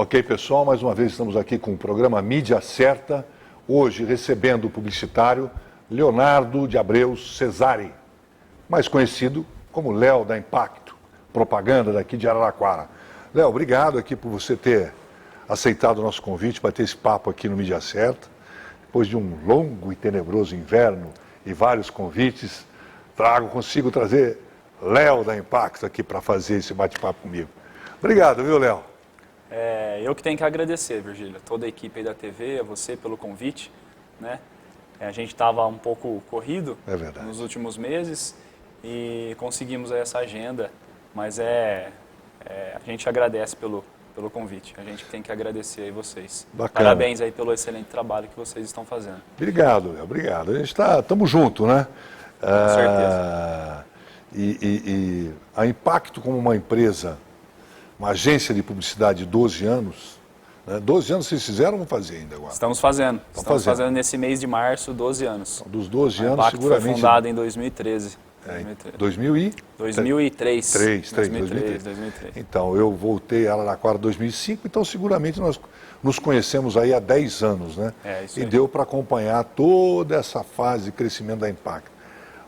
Ok, pessoal, mais uma vez estamos aqui com o programa Mídia Certa, hoje recebendo o publicitário Leonardo de Abreu Cesari, mais conhecido como Léo da Impacto, propaganda daqui de Araraquara. Léo, obrigado aqui por você ter aceitado o nosso convite para ter esse papo aqui no Mídia Certa. Depois de um longo e tenebroso inverno e vários convites, consigo trazer Léo da Impacto aqui para fazer esse bate-papo comigo. Obrigado, viu, Léo? Eu que tenho que agradecer, Virgílio, toda a equipe aí da TV, a você pelo convite, né? A gente estava um pouco corrido nos últimos meses e conseguimos aí essa agenda, mas a gente agradece pelo convite, a gente tem que agradecer aí vocês. Bacana. Parabéns aí pelo excelente trabalho que vocês estão fazendo. Obrigado, Léo, obrigado. A gente estamos juntos, né? Com certeza. E a Impacto como uma empresa, uma agência de publicidade de 12 anos, né? 12 anos vocês fizeram ou vão fazer ainda agora? Estamos fazendo. Estamos fazendo nesse mês de março, 12 anos. Dos 12 a anos, Impacto seguramente... foi fundada em 2013. 2003. Então, eu voltei a Araraquara em 2005, então seguramente nós nos conhecemos aí há 10 anos, né? Isso e aí. deu para acompanhar toda essa fase de crescimento da Impacto.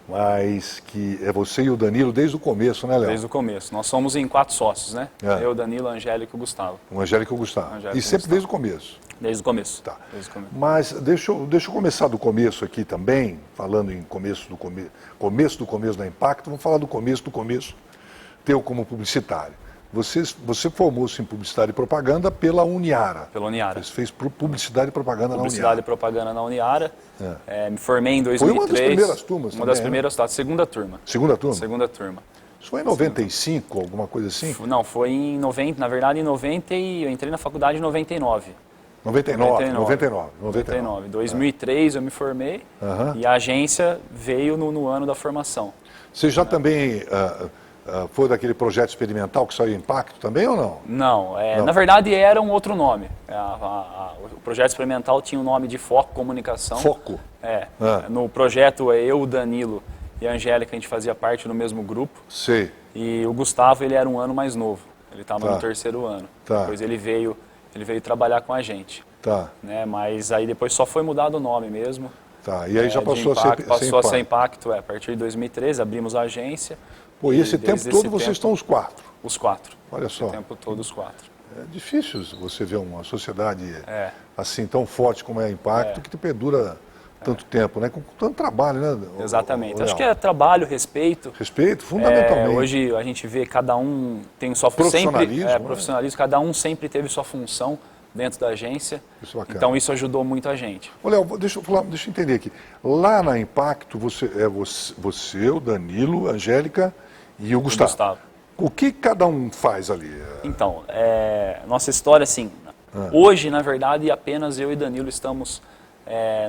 Mas que é você e o Danilo desde o começo, né, Léo? Desde o começo. Nós somos em 4 sócios, né? Eu, o Danilo, a Angélica e o Gustavo. O Angélica e o Gustavo. Angélica E sempre desde o começo? Desde o começo. Tá. Desde o começo. Mas deixa eu começar do começo aqui também, falando em começo do começo da Impacto, vamos falar do começo teu como publicitário. Você formou-se em publicidade e propaganda pela Uniara. Pela Uniara. Você fez publicidade e propaganda na Uniara. Publicidade e propaganda na Uniara. Me formei em 2003. Foi uma das primeiras turmas Uma das também, primeiras, segunda turma. Segunda turma? Segunda turma. Isso foi em 95, alguma coisa assim? Não, foi em 90, na verdade em 90 e eu entrei na faculdade em 99. 99. 2003 eu me formei e a agência veio no ano da formação. Você já também foi daquele projeto experimental que saiu Impacto também ou não? Não, na verdade era um outro nome. O projeto experimental tinha o nome de Foco Comunicação. Foco? No projeto eu, o Danilo e a Angélica, a gente fazia parte do mesmo grupo. Sei. E o Gustavo, ele era um ano mais novo. Ele estava no terceiro ano. Depois ele veio trabalhar com a gente. Né? Mas aí depois só foi mudado o nome mesmo. E aí já passou a ser Impacto. A partir de 2013 abrimos a agência. Pô, e esse tempo todo vocês estão os 4? Os 4. Olha só. O tempo todo os 4. É difícil você ver uma sociedade assim tão forte como é a Impacto que perdura tanto tempo, né? Com tanto trabalho, né? Exatamente. Acho que é trabalho, respeito. Respeito, fundamentalmente. Hoje a gente vê cada um tem sua profissionalismo, profissionalismo, cada um sempre teve sua função dentro da agência. Isso é bacana. Então isso ajudou muito a gente. Ô, Léo, deixa eu entender aqui. Lá na Impacto, você, o Danilo, a Angélica e o Gustavo. O que cada um faz ali? Então, nossa história, assim, hoje, na verdade, apenas eu e Danilo estamos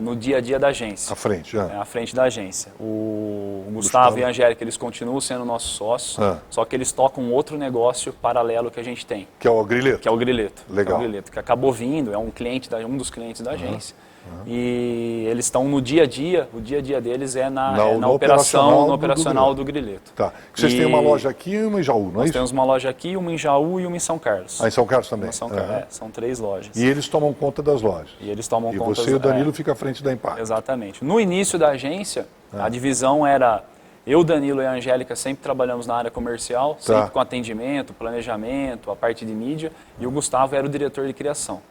no dia a dia da agência. À frente, à frente da agência. O Gustavo e a Angélica, eles continuam sendo nossos sócios, só que eles tocam um outro negócio paralelo que a gente tem. Que é o Grileto? Que é o Grileto. Legal. Que é o Grileto, que acabou vindo, é um dos clientes da agência. E eles estão no dia a dia, o dia a dia deles é na operacional do Grileto. Tá. Vocês têm uma loja aqui e uma em Jaú, não é isso? Nós temos uma loja aqui, uma em Jaú e uma em São Carlos. Em São Carlos também? São 3 lojas. E eles tomam conta das lojas? E eles tomam conta. E você e o Danilo ficam à frente da Impacto? Exatamente. No início da agência, a divisão era... Eu, Danilo e a Angélica sempre trabalhamos na área comercial, sempre com atendimento, planejamento, a parte de mídia, e o Gustavo era o diretor de criação.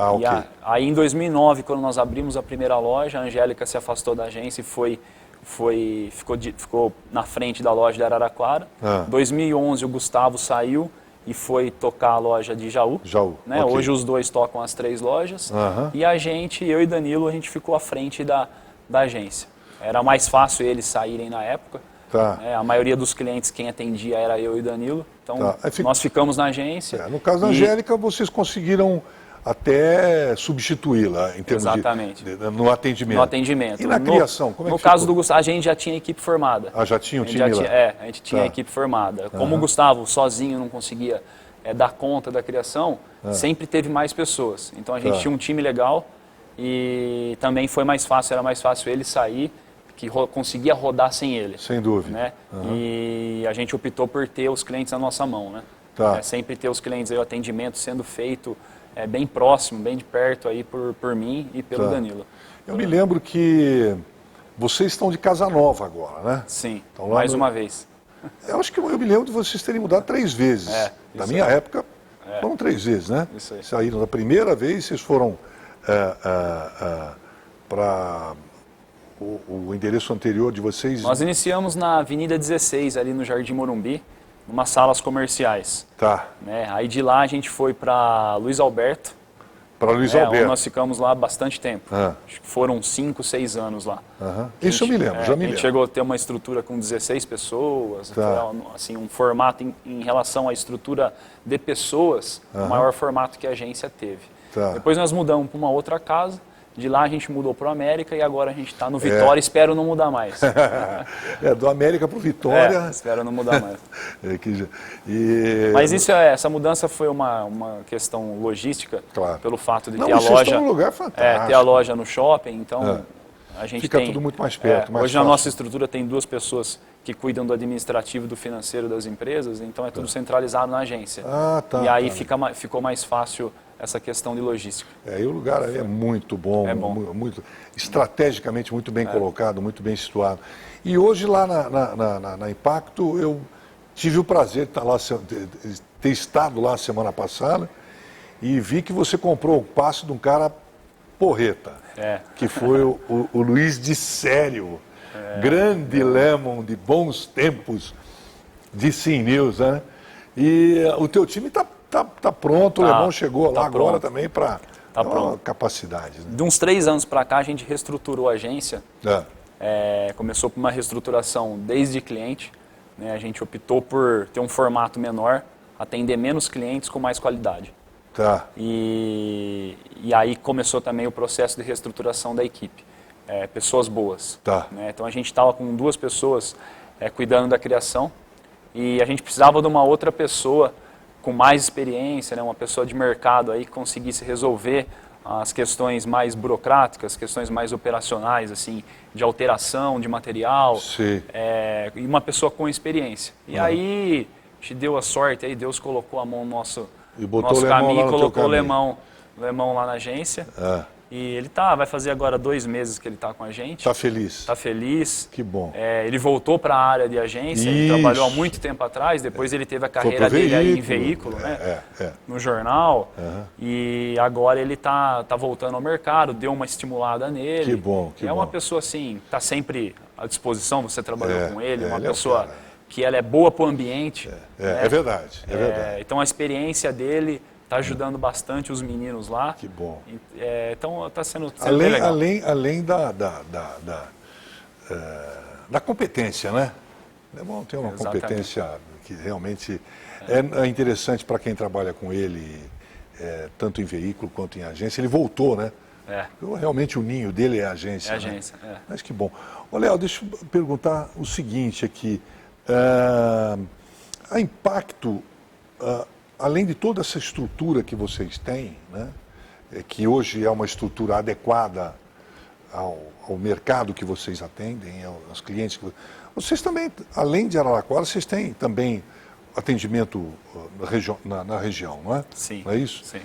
Ok. Aí em 2009, quando nós abrimos a primeira loja, a Angélica se afastou da agência e ficou na frente da loja de Araraquara. Em 2011 o Gustavo saiu e foi tocar a loja de Jaú. Né? Okay. Hoje os dois tocam as 3 lojas. E a gente, eu e Danilo, a gente ficou à frente da agência. Era mais fácil eles saírem na época. A maioria dos clientes, quem atendia era eu e Danilo. Então nós ficamos na agência. No caso da Angélica, vocês conseguiram até substituí-la em termos no atendimento. No atendimento. E na criação, como é que No caso do Gustavo, a gente já tinha equipe formada. Já tinha um time lá? A gente tinha equipe formada. Como o Gustavo sozinho não conseguia dar conta da criação, sempre teve mais pessoas. Então a gente tinha um time legal e também era mais fácil ele sair, que conseguia rodar sem ele. Sem dúvida. Né? E a gente optou por ter os clientes na nossa mão, né? Sempre ter os clientes aí, o atendimento sendo feito bem próximo, bem de perto aí por mim e pelo Danilo. Eu me lembro que vocês estão de casa nova agora, né? Sim, então, mais uma vez. Eu acho que eu me lembro de vocês terem mudado 3 vezes. Na minha época, foram 3 vezes, né? Isso aí. Saíram da primeira vez, vocês foram para o endereço anterior de vocês. Nós iniciamos na Avenida 16, ali no Jardim Morumbi, umas salas comerciais. Tá. Né? Aí de lá a gente foi para Luiz Alberto. Para Luiz Onde Alberto. nós ficamos lá bastante tempo. Acho que foram 5, 6 anos lá. Isso eu me lembro, já me lembro. A gente chegou a ter uma estrutura com 16 pessoas. Foi, assim, um formato em relação à estrutura de pessoas, o maior formato que a agência teve. Depois nós mudamos para uma outra casa. De lá a gente mudou para o América e agora a gente está no Vitória, espero não mudar mais. Do América para o Vitória. Espero não mudar mais. Mas isso essa mudança foi uma questão logística, pelo fato de ter a loja. Num lugar fantástico. Ter a loja no shopping, então a gente fica tudo muito mais perto. Mais hoje fácil. na nossa estrutura tem 2 pessoas que cuidam do administrativo e do financeiro das empresas, então é tudo centralizado na agência. E aí ficou mais fácil essa questão de logística. E o lugar aí é muito bom, muito, estrategicamente muito bem colocado, muito bem situado. E hoje lá na Impacto eu tive o prazer de ter estado lá semana passada e vi que você comprou o passe de um cara porreta, que foi o Luiz de Sério, grande Lemon de bons tempos de Sim News, né? E o teu time está pronto, o Lemon chegou lá agora também para capacidade. Né? De uns 3 anos para cá a gente reestruturou a agência, começou por uma reestruturação desde cliente, né? A gente optou por ter um formato menor, atender menos clientes com mais qualidade. E aí começou também o processo de reestruturação da equipe, pessoas boas. Né? Então a gente estava com 2 pessoas cuidando da criação e a gente precisava de uma outra pessoa com mais experiência, né, uma pessoa de mercado aí que conseguisse resolver as questões mais burocráticas, questões mais operacionais, assim, de alteração de material, e uma pessoa com experiência. E aí a gente deu a sorte, aí Deus colocou a mão no nosso caminho e colocou o Lemão lá na agência. E ele vai fazer agora 2 meses que ele está com a gente. Está feliz? Está feliz. Que bom. Ele voltou para a área de agência, ele trabalhou há muito tempo atrás, depois ele teve a carreira dele aí em veículo, né? No jornal. E agora ele está voltando ao mercado, deu uma estimulada nele. Que bom, que bom. É uma pessoa assim, está sempre à disposição, você trabalhou com ele, uma pessoa que ela é boa para o ambiente. É verdade, é verdade. Então a experiência dele está ajudando bastante os meninos lá. Que bom. Então está sendo legal. Além da competência, né? É bom ter uma competência que realmente é interessante para quem trabalha com ele, tanto em veículo quanto em agência. Ele voltou, né? Realmente o ninho dele é a agência. Mas que bom. Ô, Léo, deixa eu perguntar o seguinte aqui. A Impacto, além de toda essa estrutura que vocês têm, né, que hoje é uma estrutura adequada ao mercado que vocês atendem, aos clientes, vocês também, além de Araraquara, vocês têm também atendimento na região, não é? Sim. Não é isso? Sim.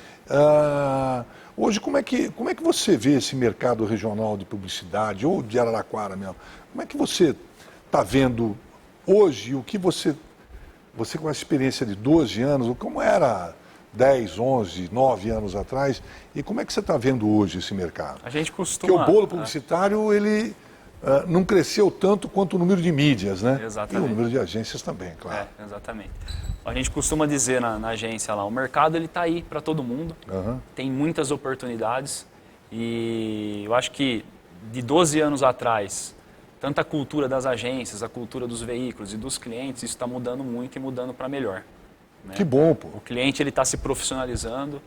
Hoje, como é que você vê esse mercado regional de publicidade, ou de Araraquara mesmo? Como é que você está vendo hoje o que você com a experiência de 12 anos, como era 10, 11, 9 anos atrás, e como é que você está vendo hoje esse mercado? A gente costuma... Porque o bolo publicitário, ele não cresceu tanto quanto o número de mídias, né? Exatamente. E o número de agências também, claro. Exatamente. A gente costuma dizer na agência lá, o mercado ele está aí para todo mundo, tem muitas oportunidades, e eu acho que de 12 anos atrás, tanto a cultura das agências, a cultura dos veículos e dos clientes, isso está mudando muito e mudando para melhor. Né? Que bom, pô. O cliente está se profissionalizando,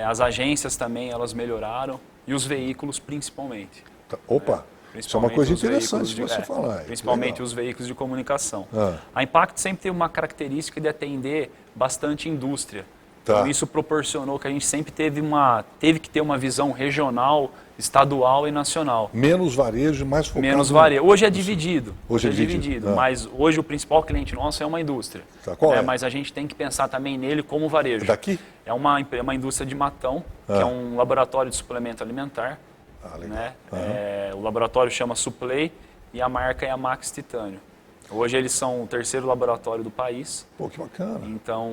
as agências também elas melhoraram e os veículos principalmente. Opa, isso é uma coisa interessante de você falar. Principalmente os veículos de comunicação. A Impacto sempre teve uma característica de atender bastante indústria. Então isso proporcionou que a gente sempre teve que ter uma visão regional, estadual e nacional. Menos varejo, mais focado... Menos varejo. Hoje é dividido. Hoje é dividido. Mas hoje o principal cliente nosso é uma indústria. Qual é? Mas a gente tem que pensar também nele como varejo. Daqui? É uma indústria de Matão, que é um laboratório de suplemento alimentar. Legal. Né? O laboratório chama Suplay e a marca é a Max Titânio. Hoje eles são o terceiro laboratório do país. Pô, que bacana. Então,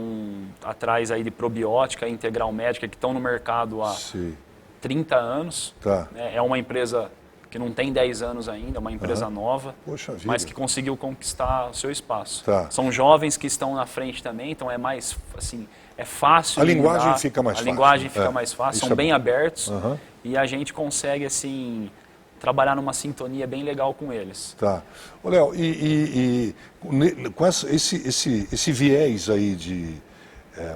atrás aí de probiótica e integral médica, que estão no mercado há 30 anos. Né? É uma empresa que não tem 10 anos ainda, é uma empresa nova, mas que conseguiu conquistar o seu espaço. São jovens que estão na frente também, então é mais, assim, é fácil. A linguagem fica mais fácil. A linguagem fica mais fácil, são bem abertos e a gente consegue, assim, trabalhar numa sintonia bem legal com eles. Ô, Léo, com esse viés aí de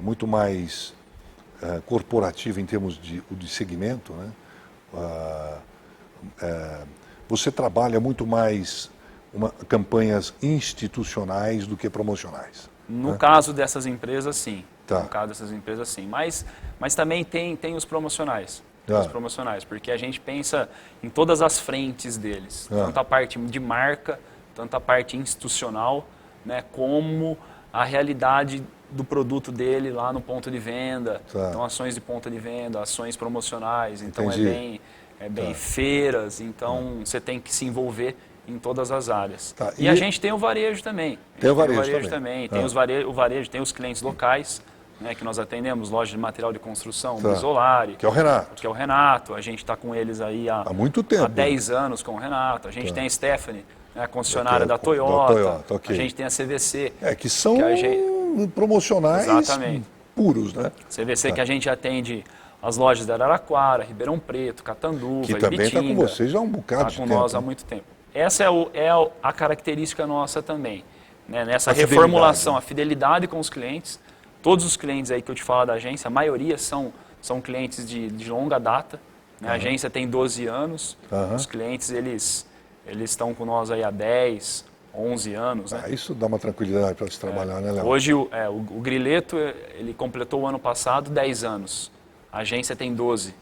muito mais corporativo em termos de segmento, né? Você trabalha muito mais campanhas institucionais do que promocionais. No caso dessas empresas, sim. No caso dessas empresas, sim. Mas também tem os promocionais. Os promocionais, porque a gente pensa em todas as frentes deles. Tanto a parte de marca, tanto a parte institucional, né, como a realidade do produto dele lá no ponto de venda. Então, ações de ponto de venda, ações promocionais. Então, é bem feiras. Então, você tem que se envolver em todas as áreas. E a gente tem o varejo também. Tem o varejo também. Tem o varejo, tem os clientes locais, né, que nós atendemos, loja de material de construção, Brisolari. Que é o Renato. Que é o Renato. A gente está com eles aí há muito tempo. Há 10 anos com o Renato. A gente tem a Stephanie, né, a concessionária da Toyota. A gente tem a CVC. Que são promocionais puros, né? CVC que a gente atende as lojas da Araraquara, Ribeirão Preto, Catanduva, que também está com vocês há um bocado de tempo. Está com nós há muito tempo. Essa é a característica nossa também. Né? Nessa reformulação, a fidelidade com os clientes. Todos os clientes aí que eu te falo da agência, a maioria são clientes de longa data. Né? A agência tem 12 anos. Os clientes, eles estão com nós aí há 10, 11 anos. Né? Isso dá uma tranquilidade para se trabalhar, né, Léo? Hoje, o Grileto, ele completou o ano passado 10 anos. A agência tem 12.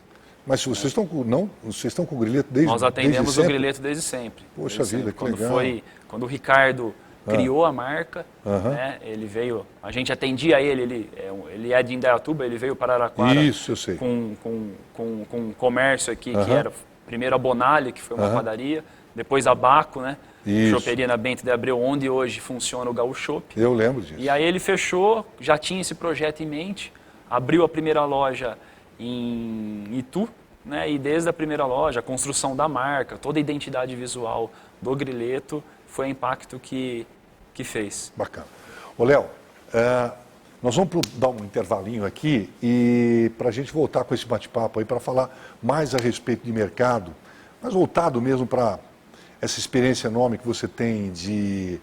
Mas vocês estão com o Grileto desde sempre? Nós atendemos o Grileto desde sempre. Poxa vida, que legal. Quando o Ricardo criou a marca, né, ele veio, a gente atendia ele é de Indaiatuba, ele veio para Araraquara. Isso, eu sei. Com um comércio aqui, que era primeiro a Bonalha, que foi uma padaria, depois a Baco, né? Choperia na Bento de Abreu, onde hoje funciona o Gaúcho Chopp. Eu lembro disso. E aí ele fechou, já tinha esse projeto em mente, abriu a primeira loja em Itu, né? E desde a primeira loja, a construção da marca, toda a identidade visual do Grileto, foi o impacto que fez. Bacana. Ô, Léo, nós vamos dar um intervalinho aqui e para a gente voltar com esse bate-papo aí para falar mais a respeito de mercado, mas voltado mesmo para essa experiência enorme que você tem de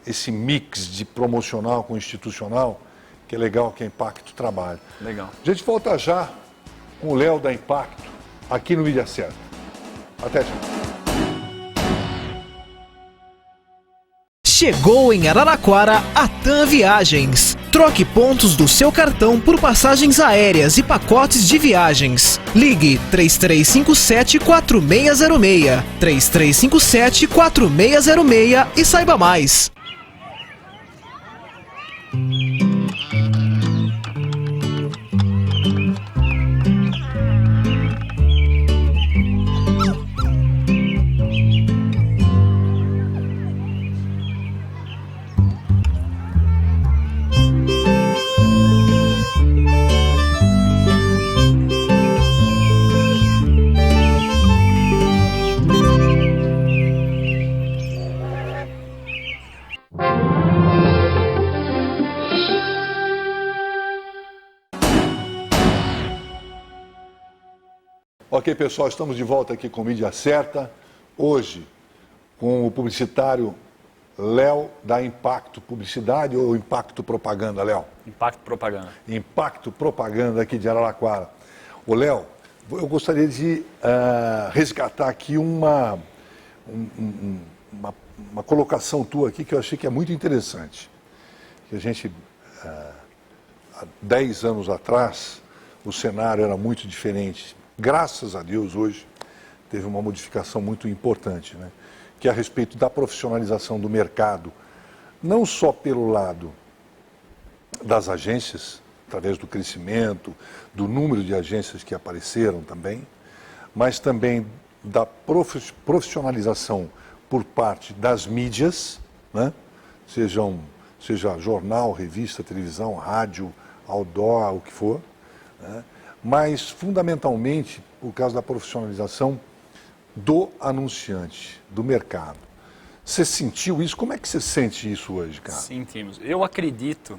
esse mix de promocional com institucional, que é legal, que a Impacto trabalha. Legal. A gente volta já com o Léo da Impacto, aqui no Mídia Certa. Até já. Chegou em Araraquara a TAM Viagens. Troque pontos do seu cartão por passagens aéreas e pacotes de viagens. Ligue 3357-4606. 3357-4606 e saiba mais. Ok, pessoal, estamos de volta aqui com Mídia Certa. Hoje, com o publicitário Léo da Impacto Publicidade ou Impacto Propaganda, Léo? Impacto Propaganda. Impacto Propaganda aqui de Araraquara. Ô, Léo, eu gostaria de resgatar aqui uma colocação tua aqui que eu achei que é muito interessante. Que a gente há 10 anos atrás, o cenário era muito diferente. Graças a Deus, hoje, teve uma modificação muito importante, né? Que é a respeito da profissionalização do mercado, não só pelo lado das agências, através do crescimento, do número de agências que apareceram também, mas também da profissionalização por parte das mídias, né? Seja jornal, revista, televisão, rádio, outdoor, o que for, né? Mas fundamentalmente por causa da profissionalização do anunciante, do mercado. Você sentiu isso? Como é que você sente isso hoje, cara? Sentimos. Eu acredito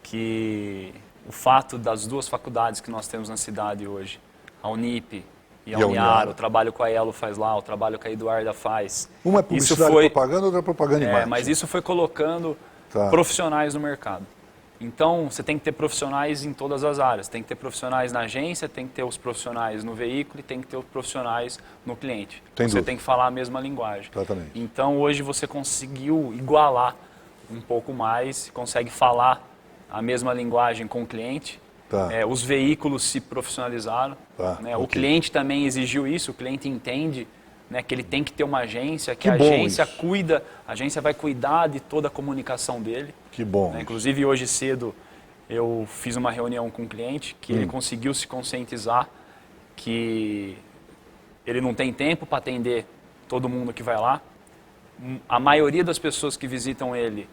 que o fato das duas faculdades que nós temos na cidade hoje, a Unip e a Uniara, o trabalho que a Elo faz lá, o trabalho que a Eduarda faz. Uma é publicidade e propaganda, outra é propaganda e marketing. Mas isso foi colocando profissionais no mercado. Então, você tem que ter profissionais em todas as áreas. Tem que ter profissionais na agência, tem que ter os profissionais no veículo e tem que ter os profissionais no cliente. Você tem que falar a mesma linguagem. Exatamente. Então, hoje você conseguiu igualar um pouco mais, consegue falar a mesma linguagem com o cliente. Os veículos se profissionalizaram. Né? O cliente também exigiu isso, o cliente entende, né, que ele tem que ter uma agência, que a agência cuida, a agência vai cuidar de toda a comunicação dele. Que bom. Né? Inclusive, hoje cedo, eu fiz uma reunião com um cliente que ele conseguiu se conscientizar que ele não tem tempo para atender todo mundo que vai lá. A maioria das pessoas que visitam ele,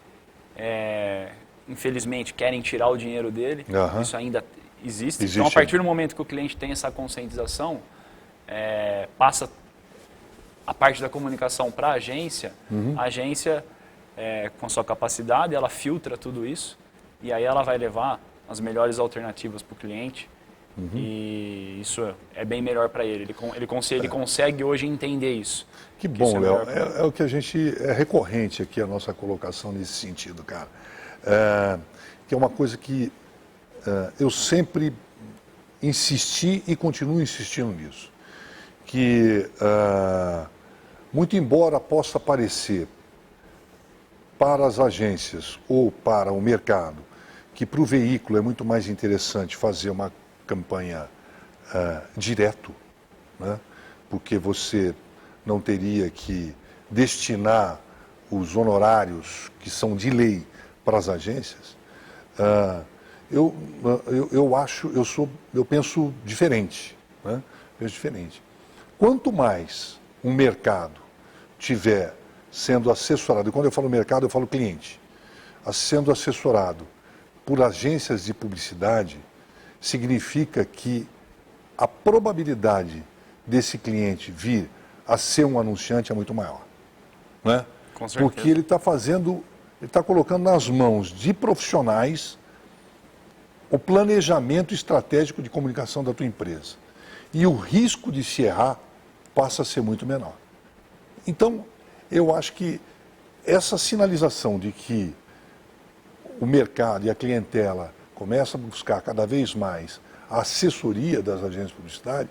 infelizmente, querem tirar o dinheiro dele. Isso ainda existe. Então, a partir do momento que o cliente tem essa conscientização, passa a parte da comunicação para a agência, com sua capacidade, ela filtra tudo isso e aí ela vai levar as melhores alternativas para o cliente e isso é bem melhor para ele. Ele consegue hoje entender isso. Que bom, Léo. É o que a gente... É recorrente aqui a nossa colocação nesse sentido, cara. Que é uma coisa que eu sempre insisti e continuo insistindo nisso. Que, muito embora possa parecer para as agências ou para o mercado que para o veículo é muito mais interessante fazer uma campanha direto, né? Porque você não teria que destinar os honorários que são de lei para as agências, eu penso diferente, né? Penso diferente. Quanto mais um mercado tiver sendo assessorado, e quando eu falo mercado eu falo cliente, sendo assessorado por agências de publicidade, significa que a probabilidade desse cliente vir a ser um anunciante é muito maior, né? Com certeza. Porque ele está colocando nas mãos de profissionais o planejamento estratégico de comunicação da tua empresa. E o risco de se errar passa a ser muito menor. Então, eu acho que essa sinalização de que o mercado e a clientela começam a buscar cada vez mais a assessoria das agências de publicidade,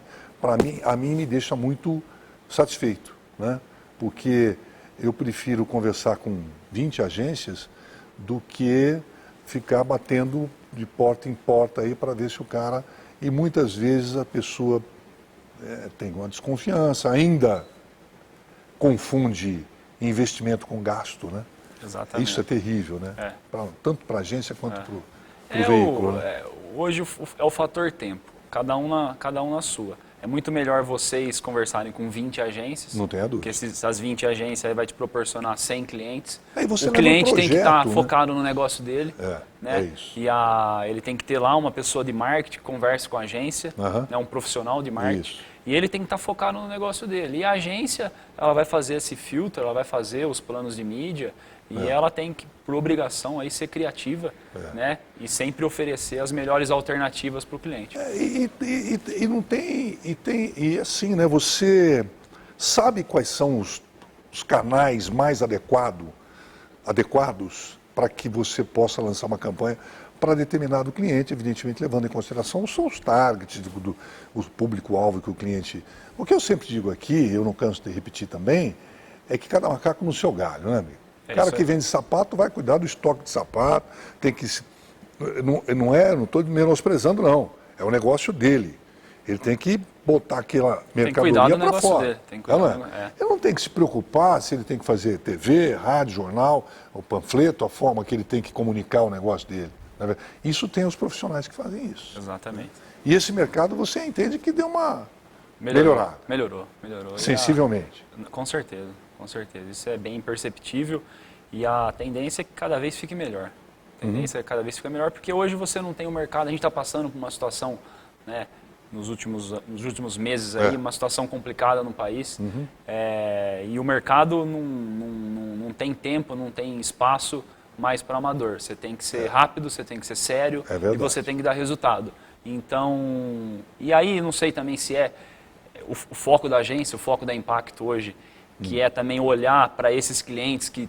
a mim me deixa muito satisfeito, né? Porque eu prefiro conversar com 20 agências do que ficar batendo de porta em porta aí para ver se o cara... E muitas vezes a pessoa tem uma desconfiança, ainda confunde investimento com gasto, né? Exatamente. Isso é terrível, né? Tanto para a agência quanto para o veículo, né? Hoje é o fator tempo, cada um na sua. É muito melhor vocês conversarem com 20 agências. Não tem a dúvida. Porque essas 20 agências aí vai te proporcionar 100 clientes. Aí você o cliente tem que estar né? focado no negócio dele. Né? É isso. E ele tem que ter lá uma pessoa de marketing que converse com a agência, né? Um profissional de marketing. Isso. E ele tem que estar focado no negócio dele. E a agência, ela vai fazer esse filtro, ela vai fazer os planos de mídia. E ela tem que, por obrigação, aí, ser criativa, né? E sempre oferecer as melhores alternativas para o cliente. E não tem... E assim, né? Você sabe quais são os canais mais adequados para que você possa lançar uma campanha para determinado cliente, evidentemente levando em consideração são os targets, o público-alvo que o cliente... O que eu sempre digo aqui, eu não canso de repetir também, é que cada macaco no seu galho, né, amigo? O cara que vende sapato vai cuidar do estoque de sapato, tem que Não estou menosprezando, não. É o negócio dele. Ele tem que botar aquela mercadoria para fora. Ele não tem que se preocupar se ele tem que fazer TV, rádio, jornal, o panfleto, a forma que ele tem que comunicar o negócio dele. Isso tem os profissionais que fazem isso. Exatamente. E esse mercado você entende que deu uma melhorada. Melhorou. Sensivelmente. Com certeza. Isso é bem perceptível e a tendência é que cada vez fique melhor. Porque hoje você não tem o mercado, a gente está passando por uma situação, né, nos últimos meses aí, uma situação complicada no país, e o mercado não tem tempo, não tem espaço mais para amador. Você tem que ser rápido, você tem que ser sério e você tem que dar resultado. Então, e aí não sei também se é o foco da agência, o foco da Impacto hoje, que é também olhar para esses clientes que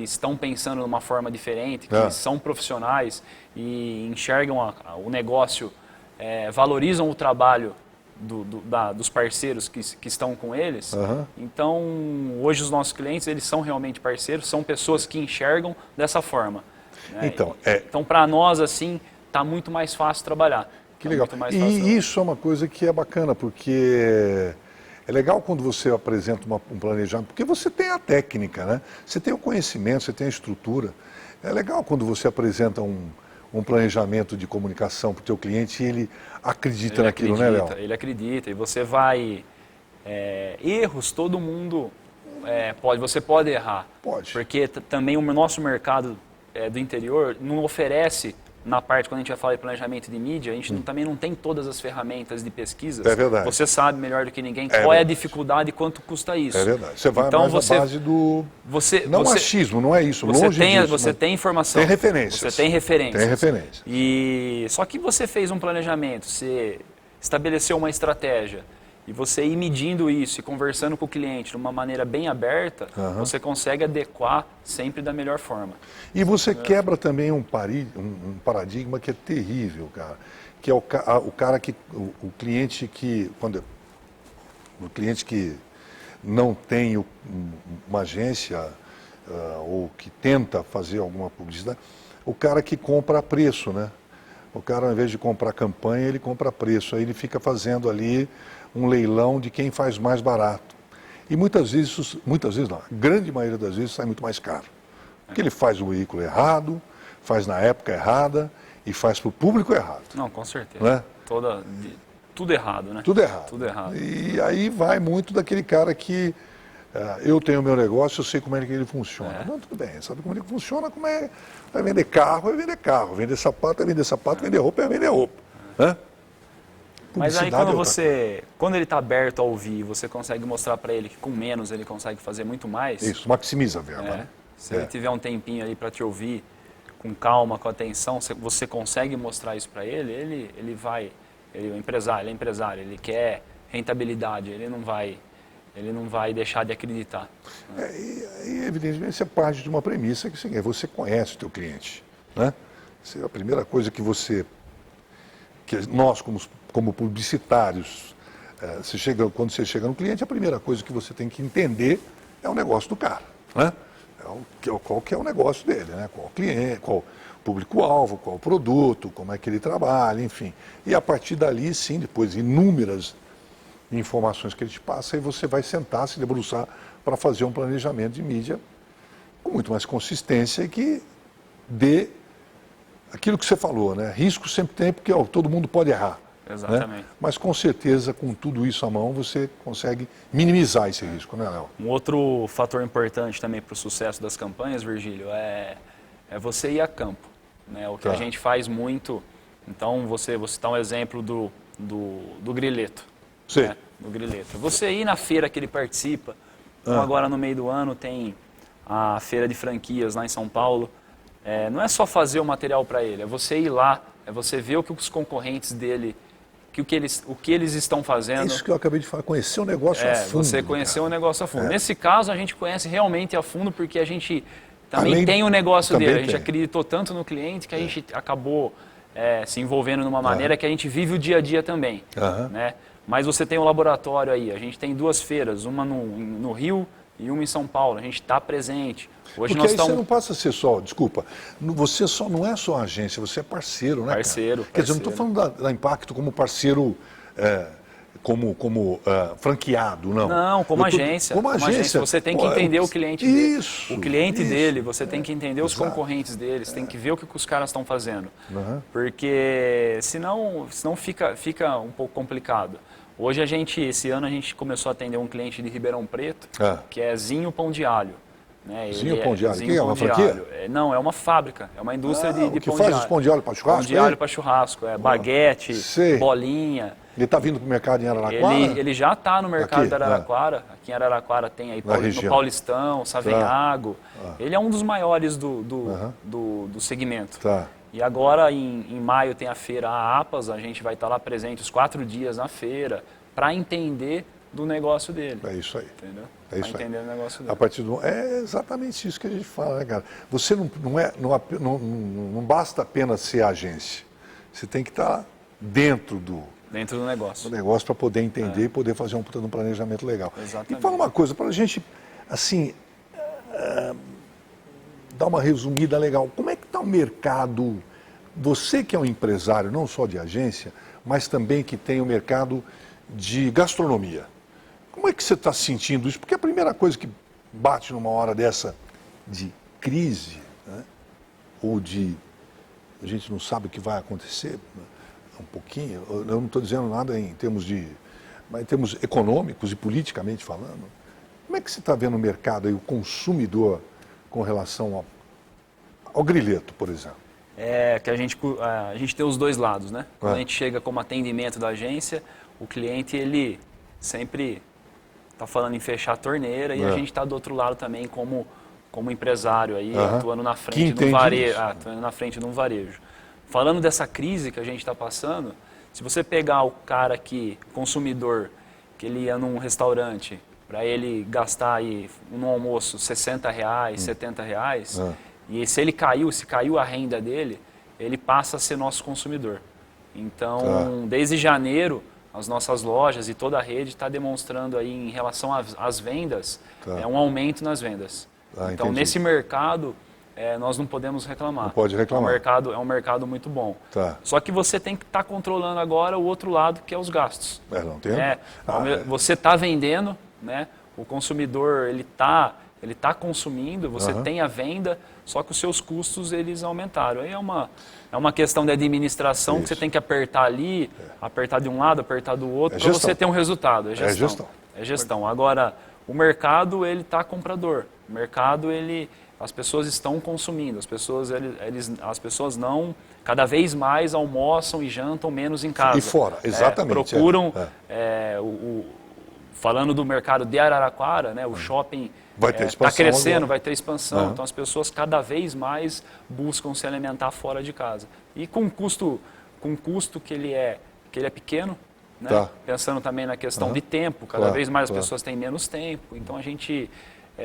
estão pensando de uma forma diferente, que são profissionais e enxergam o negócio, valorizam o trabalho dos parceiros que estão com eles. Então, hoje os nossos clientes, eles são realmente parceiros, são pessoas que enxergam dessa forma. Né? Então, para nós, assim, está muito mais fácil trabalhar. Que legal. E isso é uma coisa que é bacana, porque é legal quando você apresenta um planejamento, porque você tem a técnica, né? Você tem o conhecimento, você tem a estrutura. É legal quando você apresenta um planejamento de comunicação para o teu cliente e ele acredita naquilo, né, Léo? Ele acredita e você vai... erros, todo mundo você pode errar. Pode. Porque também o nosso mercado do interior não oferece... Na parte, quando a gente vai falar de planejamento de mídia, a gente também não tem todas as ferramentas de pesquisas. É verdade. Você sabe melhor do que ninguém qual é a dificuldade e quanto custa isso. É verdade. Você vai mais à base do... achismo, não é isso. Você tem informação. Tem referências. Você tem referências. Tem referências. Só que você fez um planejamento, você estabeleceu uma estratégia, e você ir medindo isso e conversando com o cliente de uma maneira bem aberta, você consegue adequar sempre da melhor forma. E você quebra também um paradigma que é terrível, cara. Que é o cliente que... O cliente que não tem uma agência ou que tenta fazer alguma publicidade, o cara que compra a preço, né? O cara, ao invés de comprar campanha, ele compra a preço. Aí ele fica fazendo ali um leilão de quem faz mais barato. E muitas vezes não, a grande maioria das vezes sai muito mais caro. Porque ele faz o veículo errado, faz na época errada e faz para o público errado. Não, com certeza. Né? Tudo errado, né? Tudo errado. Tudo errado. E aí vai muito daquele cara que eu tenho o meu negócio, eu sei como é que ele funciona. Não, tudo bem, sabe como ele funciona, vai vender carro, vender sapato, vender roupa, vender roupa. Né? Mas aí quando ele está aberto a ouvir, você consegue mostrar para ele que com menos ele consegue fazer muito mais. Isso, maximiza a verba. Né? Se ele tiver um tempinho ali para te ouvir, com calma, com atenção, você consegue mostrar isso para ele, ele é empresário, ele quer rentabilidade, ele não vai deixar de acreditar. E evidentemente isso é parte de uma premissa que você conhece o teu cliente. Né? A primeira coisa que nós como publicitários, quando você chega no cliente, a primeira coisa que você tem que entender é o negócio do cara. Né? Qual que é o negócio dele, né? Qual o cliente, qual o público-alvo, qual o produto, como é que ele trabalha, enfim. E a partir dali, sim, depois inúmeras informações que ele te passa, aí você vai sentar, se debruçar para fazer um planejamento de mídia com muito mais consistência e que dê aquilo que você falou, né? Risco sempre tem, porque todo mundo pode errar. Exatamente. Né? Mas com certeza, com tudo isso à mão, você consegue minimizar esse risco, né, Léo? Um outro fator importante também para o sucesso das campanhas, Virgílio, é você ir a campo. Né? O que a gente faz muito, então vou citar um exemplo do Grileto. Sim. Né? Do Grileto. Você ir na feira que ele participa, então agora no meio do ano tem a feira de franquias lá em São Paulo. Não é só fazer o material para ele, é você ir lá, é você ver o que os concorrentes dele, o que eles estão fazendo. É isso que eu acabei de falar, conhecer o negócio a fundo. Você conhecer o negócio a fundo. Nesse caso, a gente conhece realmente a fundo porque a gente também tem o negócio dele. A gente acreditou tanto no cliente que a gente acabou se envolvendo numa maneira que a gente vive o dia a dia também. Né? Mas você tem um laboratório aí, a gente tem 2 feiras, uma no Rio e uma em São Paulo. A gente está presente. Hoje Porque nós aí estamos... você não passa a ser só, desculpa, você só não é só agência, você é parceiro, né, cara? Parceiro. Quer dizer, eu não estou falando da Impacto como parceiro, como franqueado, não. Não, como agência. Como agência. Você tem que entender o cliente dele. Isso. O cliente dele, você tem que entender os Exato. concorrentes deles, tem que ver o que os caras estão fazendo. Porque senão fica um pouco complicado. Hoje esse ano a gente começou a atender um cliente de Ribeirão Preto, que é Zinho Pão de Alho. Né? Zinho Pão de Alho? Zinho Que é Pão uma de franquia? Alho. Não, é uma fábrica, é uma indústria de pão de alho. Que faz os pão de alho para churrasco? Pão de alho para churrasco, baguete, bolinha. Ele está vindo para o mercado em Araraquara? Ele já está no mercado aqui, de Araraquara. Aqui em Araraquara tem aí no Paulistão, Savenhago. Ele é um dos maiores do segmento. Tá. E agora, em maio, tem a feira APAS. A gente vai estar lá presente os 4 dias na feira para entender do negócio dele. É isso aí. Entendeu? É isso entender o negócio dele. A partir é exatamente isso que a gente fala, né, cara? Você não basta apenas ser agência. Você tem que estar dentro do negócio para poder entender e poder fazer um planejamento legal. Exatamente. E fala uma coisa, para a gente, assim, dar uma resumida legal. Como é que está o mercado? Você que é um empresário, não só de agência, mas também que tem o mercado de gastronomia. Como é que você está sentindo isso? Porque a primeira coisa que bate numa hora dessa de crise, né? Ou de a gente não sabe o que vai acontecer, né? Um pouquinho, eu não estou dizendo nada em termos mas em termos econômicos e politicamente falando. Como é que você está vendo o mercado e o consumidor com relação ao grileto, por exemplo? É que a gente tem os dois lados, né? Quando a gente chega como atendimento da agência, o cliente, ele sempre está falando em fechar a torneira e a gente está do outro lado também como empresário aí, atuando na frente do varejo. Atuando na frente de um varejo. Falando dessa crise que a gente está passando, se você pegar o cara consumidor, que ele ia num restaurante, para ele gastar aí no almoço R$60, R$70, e se caiu a renda dele, ele passa a ser nosso consumidor. Então, desde janeiro, as nossas lojas e toda a rede está demonstrando aí em relação às vendas, um aumento nas vendas. Então, nesse mercado, nós não podemos reclamar. Não pode reclamar. É um mercado muito bom. Tá. Só que você tem que estar controlando agora o outro lado, que é os gastos. Não tem? Você está vendendo, né? O consumidor ele tá consumindo, você tem a venda, só que os seus custos eles aumentaram. Aí é uma questão de administração que você tem que apertar ali, apertar de um lado, apertar do outro, para você ter um resultado. É gestão. Agora, o mercado ele está comprador. O mercado as pessoas estão consumindo, as pessoas não, cada vez mais almoçam e jantam menos em casa. E fora, exatamente. Procuram, falando do mercado de Araraquara, né, o shopping está crescendo, agora vai ter expansão, então as pessoas cada vez mais buscam se alimentar fora de casa. E com custo que ele é pequeno, né? Pensando também na questão de tempo, cada vez mais as pessoas têm menos tempo, então a gente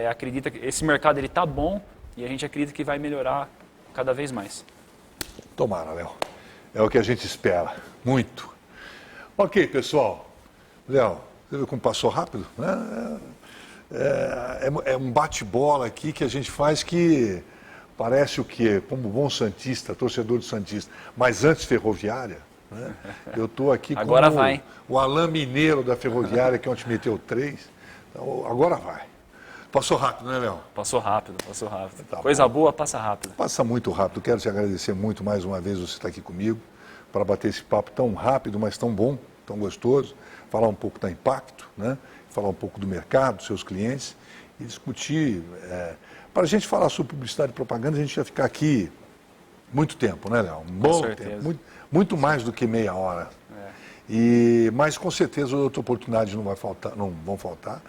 acredita que esse mercado está bom e a gente acredita que vai melhorar cada vez mais. Tomara, Léo. É o que a gente espera. Muito. Ok, pessoal. Léo, você viu como passou rápido? É um bate-bola aqui que a gente faz que parece o quê? Como bom santista, torcedor do Santista, mas antes ferroviária. Né? Eu estou aqui com o Alain Mineiro da Ferroviária, que ontem meteu 3. Então, agora vai. Passou rápido, né, Léo? Passou rápido. Coisa boa, passa rápido. Passa muito rápido. Quero te agradecer muito mais uma vez você estar aqui comigo para bater esse papo tão rápido, mas tão bom, tão gostoso. Falar um pouco da Impacto, né? Falar um pouco do mercado, dos seus clientes e discutir. Para a gente falar sobre publicidade e propaganda, a gente ia ficar aqui muito tempo, né, Léo? Um bom tempo. Muito mais do que meia hora. Mas com certeza outra oportunidade não vão faltar.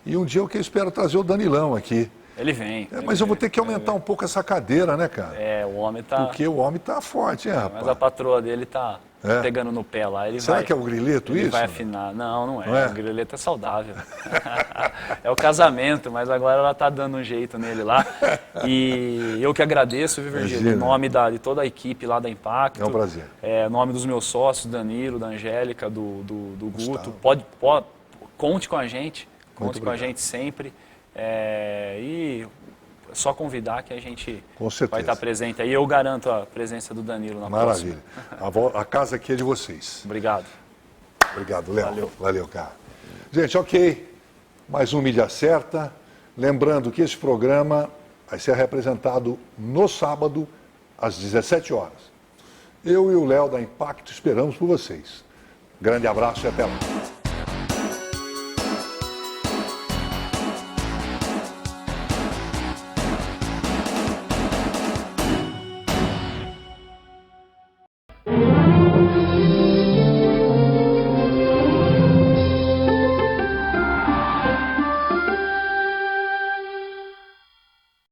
E um dia eu espero trazer o Danilão aqui. Ele vem. Mas eu vou ter que aumentar um pouco essa cadeira, né, cara? O homem tá... Porque o homem tá forte, rapaz? Mas a patroa dele tá pegando no pé lá. Será que é o grileto isso? Ele vai afinar. Não é. O grileto é saudável. É o casamento, mas agora ela tá dando um jeito nele lá. E eu que agradeço, viu, Virgílio? Em nome de toda a equipe lá da Impacto. É um prazer. Em nome dos meus sócios, Danilo, da Angélica, do Guto. Conte com a gente. Conte com a gente sempre. E é só convidar que a gente Com certeza. vai estar presente aí. Eu garanto a presença do Danilo na Maravilha. próxima. A casa aqui é de vocês. Obrigado. Obrigado, Léo. Valeu. Valeu, cara. Gente, ok. Mais um Mídia Certa. Lembrando que esse programa vai ser representado no sábado, às 17 horas. Eu e o Léo da Impacto esperamos por vocês. Grande abraço e até lá.